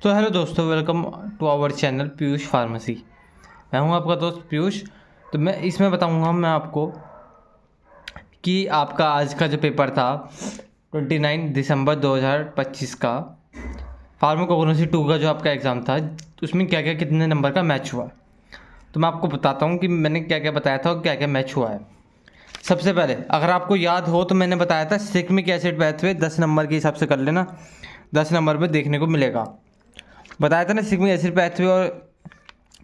तो हेलो दोस्तों, welcome to our channel Piyush pharmacy. मैं हूं आपका दोस्त पीयूष। तो मैं इसमें बताऊंगा मैं आपको कि आपका आज का जो पेपर था 29 दिसंबर 2025 का फार्माकोग्नोसी 2 का जो आपका एग्ज़ाम था, उसमें क्या क्या कितने नंबर का मैच हुआ। तो मैं आपको बताता हूं कि मैंने क्या क्या बताया था और क्या क्या मैच हुआ है। सबसे पहले अगर आपको याद हो तो मैंने बताया था सिग्मिक एसिड पाथवे 10 नंबर के हिसाब से कर लेना, 10 नंबर पे देखने को मिलेगा। बताया था ना सिग्मिक एसिड पाथवे। और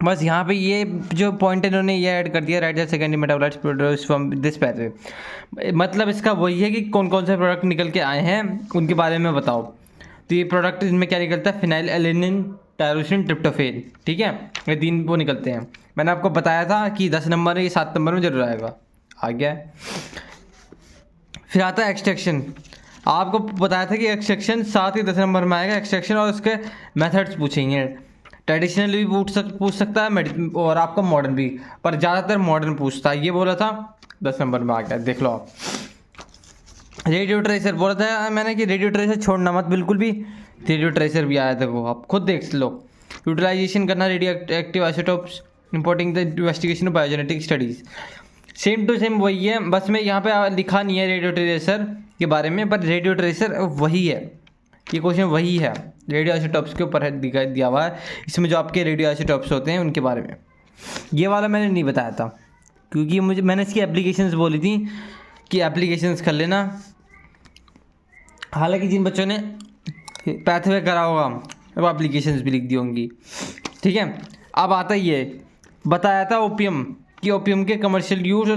बस यहाँ पे ये जो पॉइंट इन्होंने ये ऐड कर दिया, right the secondary metabolites produce from this pathway. मतलब इसका वही है कि कौन कौन से प्रोडक्ट निकल के आए हैं उनके बारे में बताओ। तो ये प्रोडक्ट इनमें क्या निकलता है, फिनाइल एलिनिन टायरोसिन ट्रिप्टोफेन। ठीक है, ये 3 वो निकलते हैं। मैंने आपको बताया था कि 10 नंबर ये 7 नंबर में जरूर आएगा। आ गया। फिर आता है एक्सट्रैक्शन। आपको बताया था कि एक्सट्रैक्शन 7 ही 10 नंबर में आएगा एक्सट्रैक्शन, और उसके मेथड्स पूछेंगे। ट्रेडिशनल भी पूछ सकता है और आपका मॉडर्न भी, पर ज़्यादातर मॉडर्न पूछता है। ये बोला था 10 नंबर में आ गया, देख लो आप। रेडियो ट्रेसर बोला था मैंने कि रेडियो ट्रेसर छोड़ना मत बिल्कुल भी। रेडियो ट्रेसर भी आया, देखो आप खुद देख लो। यूटिलाइजेशन करना radioactive isotopes, importing the investigation of biogenetic studies. Same to same वही है, बस में यहाँ पे लिखा नहीं है रेडियो ट्रेसर के बारे में, पर रेडियो ट्रेसर वही है। ये क्वेश्चन वही है, रेडियो आइसोटॉप्स के ऊपर दिया हुआ है। इसमें जो आपके रेडियो आइसोटॉप्स होते हैं उनके बारे में। ये वाला मैंने नहीं बताया था क्योंकि मैंने इसकी एप्लीकेशंस बोली थी कि एप्लीकेशंस कर लेना। हालांकि जिन बच्चों ने पैथवे करा होगा वो एप्लीकेशंस भी लिख दी होंगी। ठीक है, अब आता ये बताया था ओपियम कि ओपियम के कमर्शियल यूज,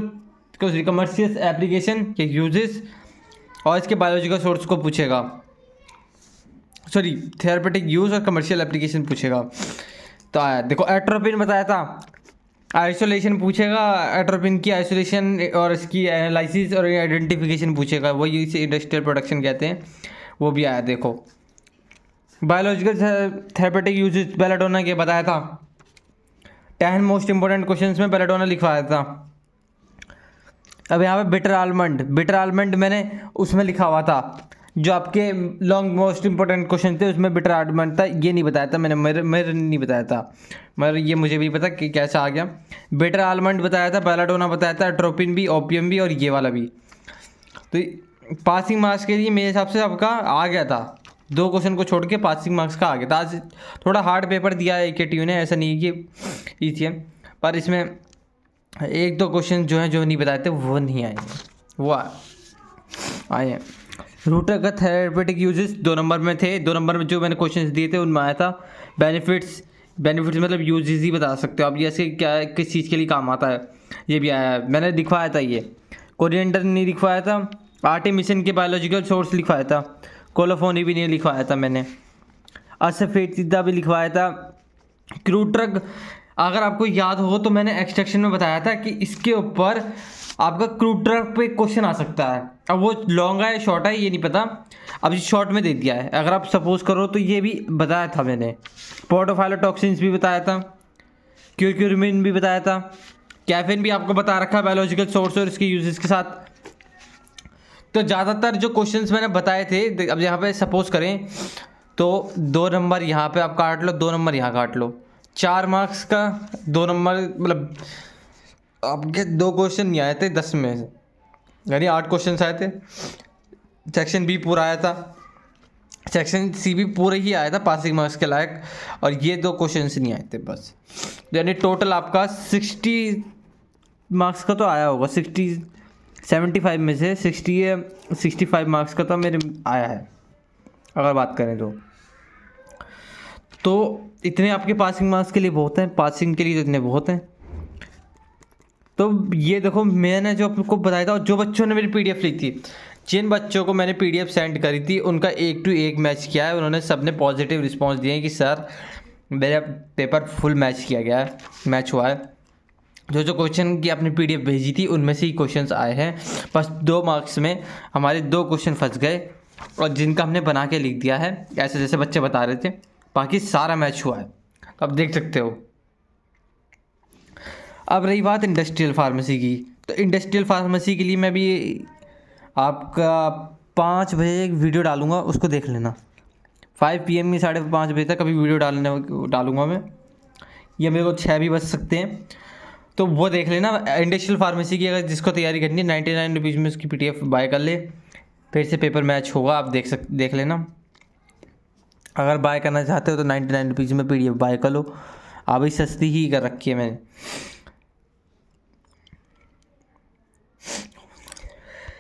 कमर्शियल एप्लीकेशन के यूजेस, और इसके बायोलॉजिकल सोर्स को पूछेगा। सॉरी, थेरापेटिक यूज़ और कमर्शियल एप्लीकेशन पूछेगा। तो आया देखो, एट्रोपिन बताया था, आइसोलेशन पूछेगा, एट्रोपिन की आइसोलेशन और इसकी एनालिसिस और आइडेंटिफिकेशन पूछेगा, वही इसे इंडस्ट्रियल प्रोडक्शन कहते हैं, वो भी आया। देखो बायोलॉजिकल थेरापेटिक यूजेस बेलाडोना के बताया था। 10 मोस्ट इंपॉर्टेंट क्वेश्चंस में बेलाडोना लिखवाया था। अब यहाँ पे बिटर आलमंड मैंने उसमें लिखा हुआ था, जो आपके लॉन्ग मोस्ट इंपॉर्टेंट क्वेश्चन थे उसमें बिटर आलमंड था। ये नहीं बताया था मैंने, मेरे नहीं बताया था, मगर ये मुझे भी पता कि कैसा आ गया। बिटर आलमंड बताया था, बेलाडोना बताया था, एट्रोपिन भी, ओपियम भी, और ये वाला भी। तो पासिंग मार्क्स के लिए मेरे हिसाब से आपका आ गया था, 2 क्वेश्चन को छोड़ के पासिंग मार्क्स का आ गया था। आज थोड़ा हार्ड पेपर दिया है AKTU ने, ऐसा नहीं कि ईजी है, पर इसमें 1-2 क्वेश्चन जो हैं जो नहीं बताए थे वो नहीं आए, वो आए हैं। रूटर का थेरेपेटिक यूजेस 2 नंबर में थे, 2 नंबर में जो मैंने क्वेश्चंस दिए थे उनमें आया था। बेनिफिट्स मतलब यूजेस ही बता सकते हो आप, जैसे क्या किस चीज़ के लिए काम आता है, ये भी आया है। मैंने दिखवाया था, ये कोरिएंडर नहीं दिखवाया था, आर्टेमिसन के बायोलॉजिकल सोर्स लिखवाया था, कोलोफोनी भी नहीं लिखवाया था मैंने, असफेटिदा भी लिखवाया था। क्रूड ड्रग अगर आपको याद हो तो मैंने एक्सट्रैक्शन में बताया था कि इसके ऊपर आपका क्रूड ड्रग पे क्वेश्चन आ सकता है। अब वो लॉन्ग है शॉर्ट है ये नहीं पता, अब शॉर्ट में दे दिया है। अगर आप सपोज करो तो ये भी बताया था मैंने, पोर्टोफाइलोटॉक्सिन्स भी बताया था, क्यूक्यूरमिन भी बताया था, कैफीन भी आपको बता रखा है बायोलॉजिकल सोर्स और इसके यूजेस के साथ। तो ज़्यादातर जो क्वेश्चंस मैंने बताए थे, अब यहाँ पे सपोज करें तो 2 नंबर यहाँ पे आप काट लो, 2 नंबर यहाँ काट लो, 4 मार्क्स का 2 नंबर, मतलब आपके 2 क्वेश्चन नहीं आए थे 10 में से, यानी 8 क्वेश्चन आए थे। सेक्शन बी पूरा आया था, सेक्शन सी भी पूरे ही आया था पासिंग मार्क्स के लायक, और ये 2 क्वेश्चन नहीं आए थे बस। यानी टोटल आपका 60 मार्क्स का तो आया होगा, 75 में से 65 मार्क्स का तो मेरे आया है अगर बात करें तो इतने आपके पासिंग मार्क्स के लिए बहुत हैं, पासिंग के लिए इतने बहुत हैं। तो ये देखो मैंने जो आपको बताया था, जो बच्चों ने मेरी PDF ली थी, जिन बच्चों को मैंने PDF सेंड करी थी उनका 1 to 1 मैच किया है। उन्होंने सबने पॉजिटिव रिस्पांस दिए हैं कि सर मेरा पेपर फुल मैच किया गया है, मैच हुआ है। जो क्वेश्चन की आपने PDF भेजी थी उनमें से ही क्वेश्चंस आए हैं, बस 2 मार्क्स में हमारे 2 क्वेश्चन फंस गए, और जिनका हमने बना के लिख दिया है ऐसे जैसे बच्चे बता रहे थे, बाकी सारा मैच हुआ है। तो आप देख सकते हो। अब रही बात इंडस्ट्रियल फार्मेसी की, तो इंडस्ट्रियल फार्मेसी के लिए मैं भी आपका 5 बजे एक वीडियो डालूंगा, उसको देख लेना। 5 PM की 5:30 बजे तक अभी वीडियो डालूंगा मैं, या मेरे को 6 भी बज सकते हैं। तो वो देख लेना इंडस्ट्रियल फार्मेसी की, अगर जिसको तैयारी करनी है 99 रुपीज़ में उसकी PDF बाय कर ले, फिर से पेपर मैच होगा, आप देख लेना। अगर बाय करना चाहते हो तो 99 रुपीज़ में PDF बाय कर लो, अभी सस्ती ही कर रखी है मैंने।